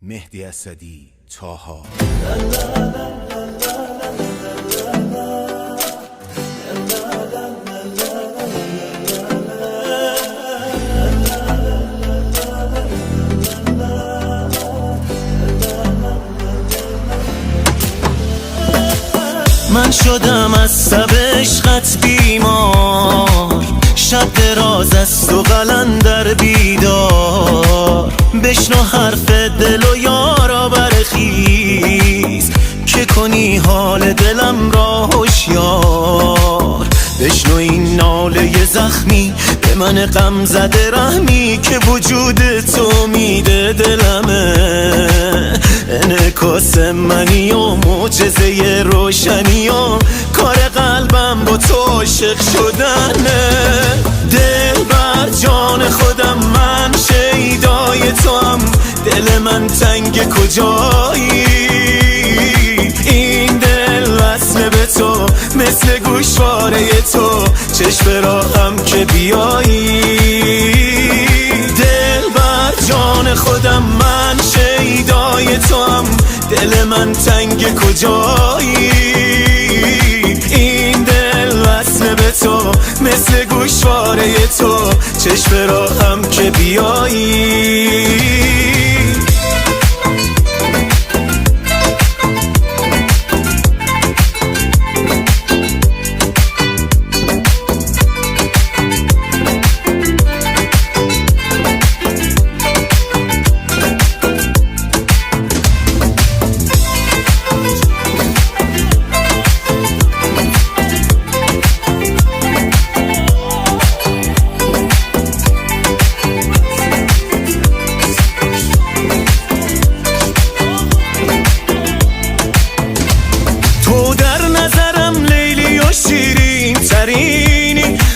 مهدی اسدی، طاها. من شدم از سب عشقت بیمار، شب دراز است و قلندر بیدار. بشنو حرف دل و یارا برخیز، که کنی حال دلم را هوشیار. بشنو این ناله زخمی به من غم زده رحمی، که وجود تو میده دلمه. انعکاس منی و معجزه روشنی و کار قلبم با تو عاشق شدنه. دل بر جان خودم من شیدای تو هم، دل من تنگ کجایی؟ این دل وصل به تو مثل گوشواره تو، چشم راهم که بیایی. دل بر جان خودم من شیدای تو هم، دل من تنگ کجایی؟ این دل وصل به تو مثل گوشواره تو، چشم راهم که بیایی.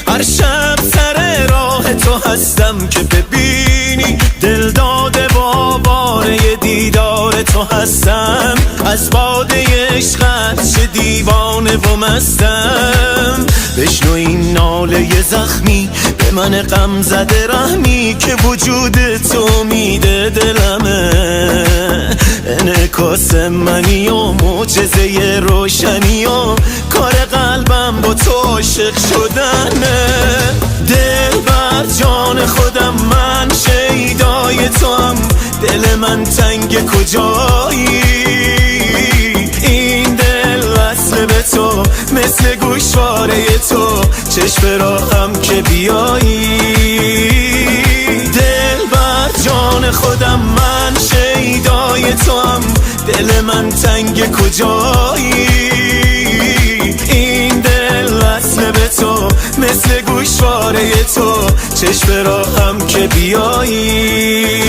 هر شب سر راه تو هستم که ببینی، دل داده و آواره دیدار تو هستم. از باده عشقت چه دیوانه و مستم. بشنو این ناله زخمی به من غم زده رحمی، که وجود تو میده دلمه. انعکاس منی و معجزه روشنی و کار قلبم با تو عاشق شدنه. دل بر جان خودم من شیدای تو هم، دل من تنگ کجایی؟ این دل وصل به تو مثل گوشواره تو، چشم راهم که بیایی. دل بر جان خودم من شیدای تو هم، دل من تنگ کجایی؟ این دل وصل به تو مثل گوشواره تو، چشم راهم که بیایی.